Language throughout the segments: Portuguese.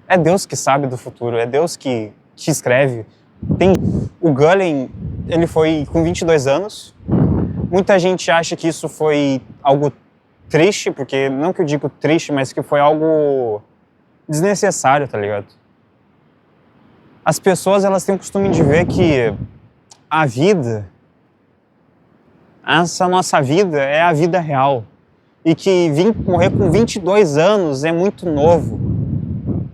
É Deus que sabe do futuro, é Deus que escreve. O Gullen, ele foi com 22 anos. Muita gente acha que isso foi algo triste, porque não que eu digo triste, mas que foi algo desnecessário, tá ligado? As pessoas, elas têm o costume de ver que a vida, essa nossa vida é a vida real. E que morrer com 22 anos é muito novo.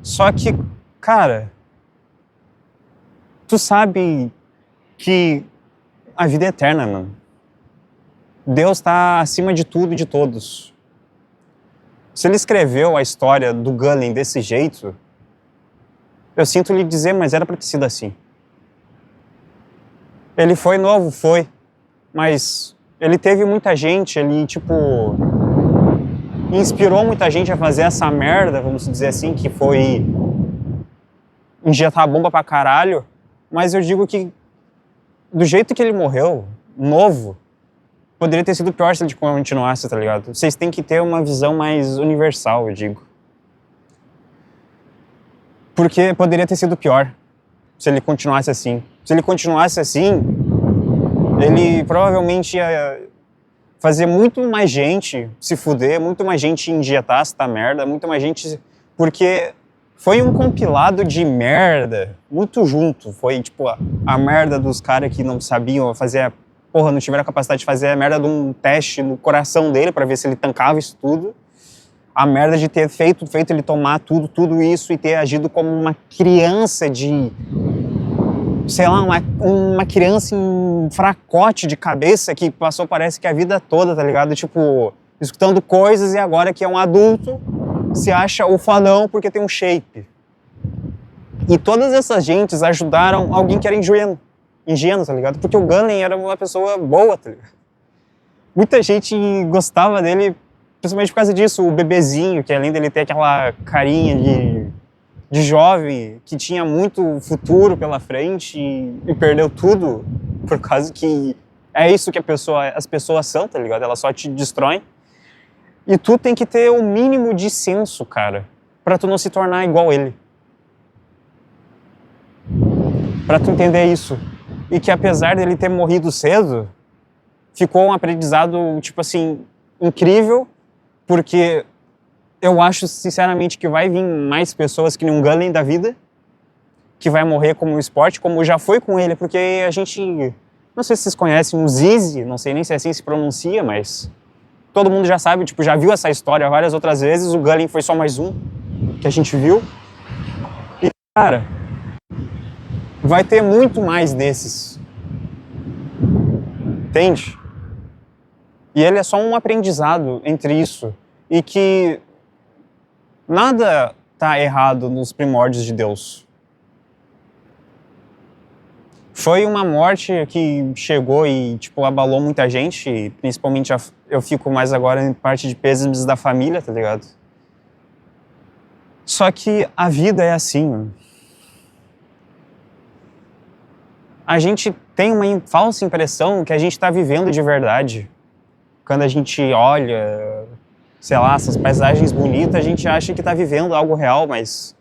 Só que, cara, tu sabe que a vida é eterna, mano. Deus está acima de tudo e de todos. Se ele escreveu a história do Gullen desse jeito, eu sinto lhe dizer, mas era pra ter sido assim. Ele foi novo, foi, mas ele teve muita gente, ele, inspirou muita gente a fazer essa merda, vamos dizer assim, que foi injetar bomba pra caralho, mas eu digo que do jeito que ele morreu, novo, poderia ter sido pior se ele continuasse, tá ligado? Vocês têm que ter uma visão mais universal, eu digo. Porque poderia ter sido pior se ele continuasse assim. Se ele continuasse assim, ele provavelmente ia fazer muito mais gente se fuder, muito mais gente injetar essa merda, muito mais gente... Porque foi um compilado de merda muito junto. Foi, a merda dos caras que não sabiam fazer... não tiveram a capacidade de fazer a merda de um teste no coração dele pra ver se ele tancava isso tudo. A merda de ter feito ele tomar tudo isso e ter agido como uma criança de... sei lá, uma criança em fracote de cabeça que passou, parece que a vida toda, tá ligado? Escutando coisas e agora que é um adulto, se acha o fodão porque tem um shape. E todas essas gentes ajudaram alguém que era ingênuo, tá ligado? Porque o Gullen era uma pessoa boa, tá ligado? Muita gente gostava dele, principalmente por causa disso. O bebezinho, que além dele ter aquela carinha de jovem, que tinha muito futuro pela frente e perdeu tudo por causa que é isso que as pessoas são, tá ligado? Elas só te destroem. E tu tem que ter o mínimo de senso, cara, pra tu não se tornar igual ele. Pra tu entender isso. E que apesar dele ter morrido cedo, ficou um aprendizado, incrível, porque eu acho, sinceramente, que vai vir mais pessoas que nem um Gullen da vida, que vai morrer como um esporte, como já foi com ele, porque a gente... Não sei se vocês conhecem o Zizi, não sei nem se assim se pronuncia, mas... Todo mundo já sabe, já viu essa história várias outras vezes, o Gullen foi só mais um que a gente viu. E, cara, vai ter muito mais desses. Entende? E ele é só um aprendizado entre isso. E que nada tá errado nos primórdios de Deus. Foi uma morte que chegou e, abalou muita gente, e principalmente eu fico mais agora em parte de pêsames da família, tá ligado? Só que a vida é assim, mano. A gente tem uma falsa impressão que a gente tá vivendo de verdade. Quando a gente olha, sei lá, essas paisagens bonitas, a gente acha que tá vivendo algo real, mas...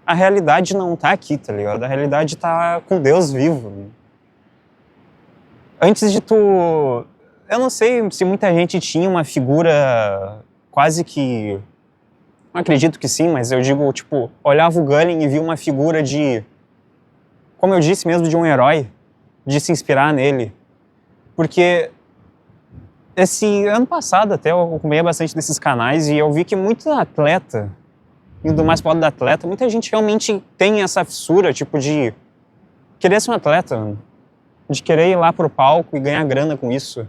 a realidade não tá aqui, tá ligado? A realidade tá com Deus vivo. Antes de tu... Eu não sei se muita gente tinha uma figura quase que... Não acredito que sim, mas eu digo, olhava o Gullen e via uma figura de... Como eu disse mesmo, de um herói. De se inspirar nele. Porque... esse ano passado até eu acompanhei bastante desses canais e eu vi que muito atleta... indo mais pro lado do atleta, muita gente realmente tem essa fissura, de querer ser um atleta, mano. De querer ir lá pro palco e ganhar grana com isso.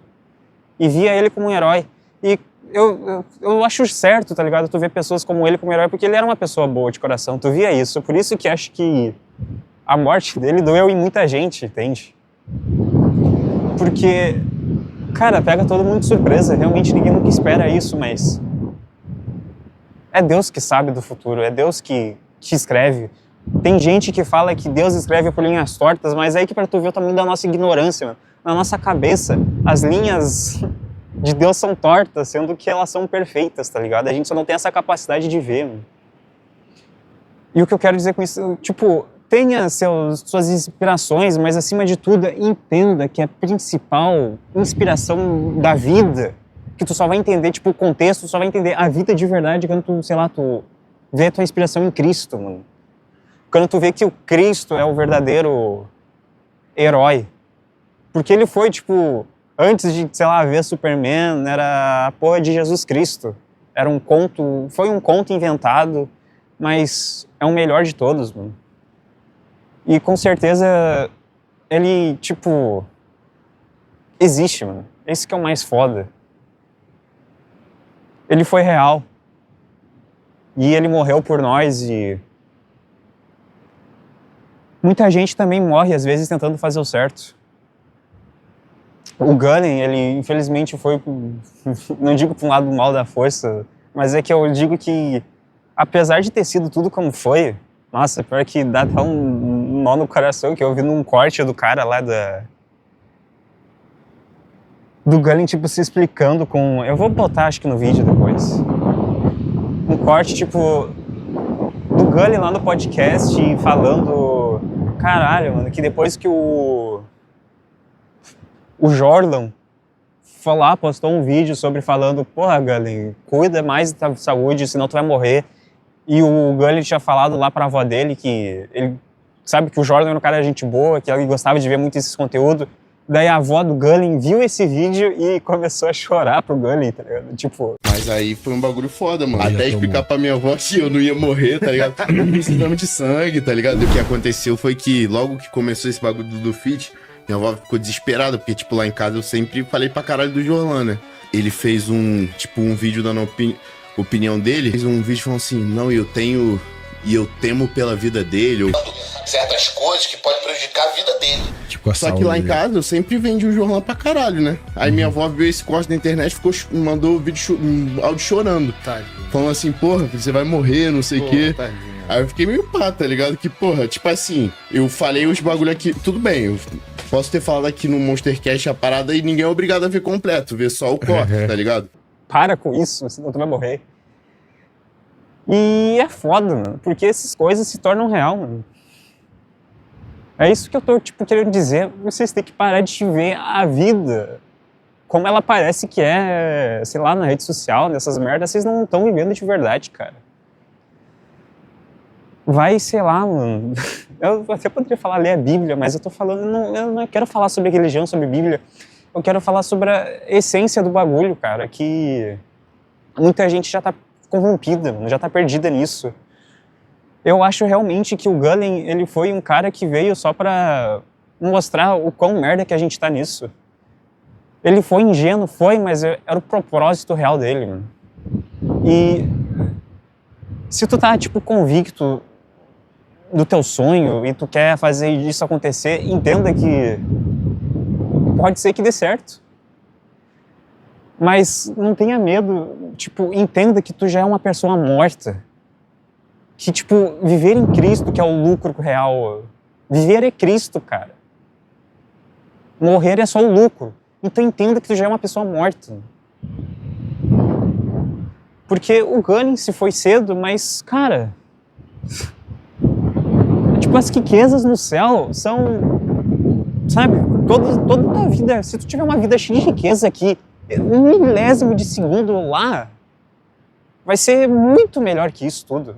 E via ele como um herói. E eu acho certo, tá ligado? Tu vê pessoas como ele como herói, porque ele era uma pessoa boa de coração, tu via isso. Por isso que acho que a morte dele doeu em muita gente, entende? Porque, cara, pega todo mundo de surpresa. Realmente ninguém nunca espera isso, mas... é Deus que sabe do futuro, é Deus que escreve. Tem gente que fala que Deus escreve por linhas tortas, mas é aí que pra tu ver o tamanho da nossa ignorância, mano. Na nossa cabeça, as linhas de Deus são tortas, sendo que elas são perfeitas, tá ligado? A gente só não tem essa capacidade de ver, mano. E o que eu quero dizer com isso, tipo, tenha suas inspirações, mas acima de tudo, entenda que a principal inspiração da vida, que tu só vai entender, tipo, o contexto, tu só vai entender a vida de verdade quando tu, sei lá, tu vê a tua inspiração em Cristo, mano. Quando tu vê que o Cristo é o verdadeiro herói. Porque ele foi, tipo, antes de, sei lá, ver Superman, era a porra de Jesus Cristo. Era um conto, foi um conto inventado, mas é o melhor de todos, mano. E com certeza ele, tipo, existe, mano. Esse que é o mais foda. Ele foi real. E ele morreu por nós e muita gente também morre, às vezes, tentando fazer o certo. O Gunning, ele infelizmente foi, não digo para um lado mal da força, mas é que eu digo que, apesar de ter sido tudo como foi, nossa, pior que dá até um nó no coração, que eu vi num corte do cara lá do Gunning, tipo, se explicando com... Eu vou botar, acho que no vídeo depois. Um corte, tipo, do Gunning lá no podcast falando... Caralho, mano, que depois que o Jordan foi lá, postou um vídeo sobre falando, porra, Gunning, cuida mais da tua saúde, senão tu vai morrer. E o Gunning tinha falado lá pra avó dele que ele sabe que o Jordan era um cara de gente boa, que ele gostava de ver muito esse conteúdo. Daí a avó do Gunning viu esse vídeo e começou a chorar pro Gunning, tá ligado? Tipo... Mas aí foi um bagulho foda, mano. Até explicar pra minha avó que eu não ia morrer, tá ligado? Precisamos de sangue, tá ligado? E o que aconteceu foi que logo que começou esse bagulho do Fit, minha avó ficou desesperada, porque, tipo, lá em casa eu sempre falei pra caralho do Jorlan, né? Ele fez um vídeo dando opinião dele, fez um vídeo falando assim, não, eu temo pela vida dele, ou certas coisas que podem prejudicar a vida dele. Tipo, só que lá em casa eu sempre vendi o Jorlan pra caralho, né? Aí minha avó viu esse corte na internet, mandou um áudio chorando. Tadinho. Falando assim, porra, você vai morrer, não sei o quê. Tadinho. Aí eu fiquei meio pá, tá ligado? Que, porra, tipo assim, eu falei os bagulho aqui, tudo bem, eu posso ter falado aqui no Monstercast a parada e ninguém é obrigado a ver completo, ver só o corte, tá ligado? Para com isso, senão tu vai morrer. E é foda, mano, porque essas coisas se tornam real, mano. É isso que eu tô, tipo, querendo dizer. Vocês têm que parar de ver a vida como ela parece que é, sei lá, na rede social, nessas merdas. Vocês não estão vivendo de verdade, cara. Vai, sei lá, mano. Eu até poderia falar ler a Bíblia, mas eu tô falando... eu não quero falar sobre religião, sobre Bíblia. Eu quero falar sobre a essência do bagulho, cara. Que muita gente já tá corrompida, já tá perdida nisso. Eu acho realmente que o Gunning, ele foi um cara que veio só pra mostrar o quão merda que a gente tá nisso. Ele foi ingênuo, mas era o propósito real dele, mano. E se tu tá, tipo, convicto do teu sonho e tu quer fazer isso acontecer, entenda que pode ser que dê certo. Mas não tenha medo, tipo, entenda que tu já é uma pessoa morta. Que, tipo, viver em Cristo, que é o lucro real. Viver é Cristo, cara. Morrer é só o lucro. Então entenda que tu já é uma pessoa morta. Porque o Gunning se foi cedo, mas, cara... Tipo, as riquezas no céu são... Sabe? Toda a vida... Se tu tiver uma vida cheia de riqueza aqui, um milésimo de segundo lá, vai ser muito melhor que isso tudo.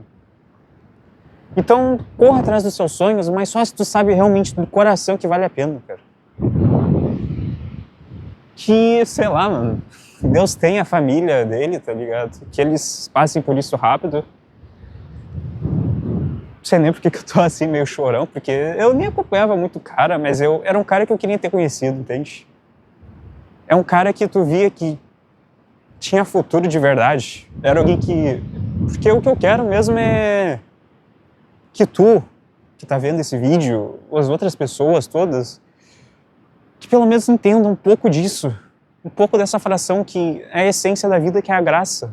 Então, corra atrás dos seus sonhos, mas só se tu sabe realmente do coração que vale a pena, cara. Que, sei lá, mano, Deus tem a família dele, tá ligado? Que eles passem por isso rápido. Não sei nem porque que eu tô assim, meio chorão, porque eu nem acompanhava muito o cara, mas era um cara que eu queria ter conhecido, entende? É um cara que tu via que tinha futuro de verdade. Era alguém que... Porque o que eu quero mesmo é... que tu, que tá vendo esse vídeo, ou as outras pessoas todas, que pelo menos entendam um pouco disso, um pouco dessa fração que é a essência da vida, que é a graça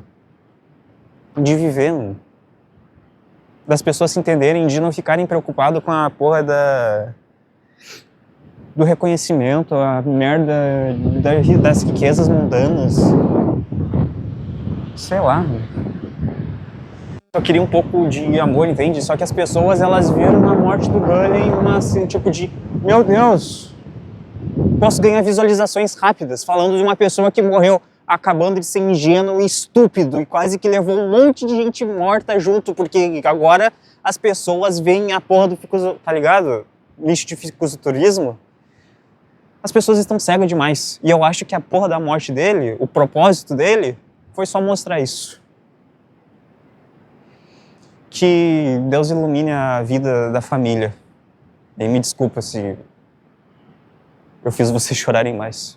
de viver, mano. Das pessoas se entenderem, de não ficarem preocupadas com a porra do reconhecimento, a merda das riquezas mundanas. Sei lá, mano. Eu queria um pouco de amor, entende? Só que as pessoas, elas viram na morte do Gully uma, assim, tipo de... Meu Deus! Posso ganhar visualizações rápidas falando de uma pessoa que morreu acabando de ser ingênuo e estúpido e quase que levou um monte de gente morta junto, porque agora as pessoas veem a porra do tá ligado? Lixo de fisiculturismo. As pessoas estão cegas demais. E eu acho que a porra da morte dele, o propósito dele, foi só mostrar isso. Que Deus ilumine a vida da família. E me desculpa se eu fiz vocês chorarem mais.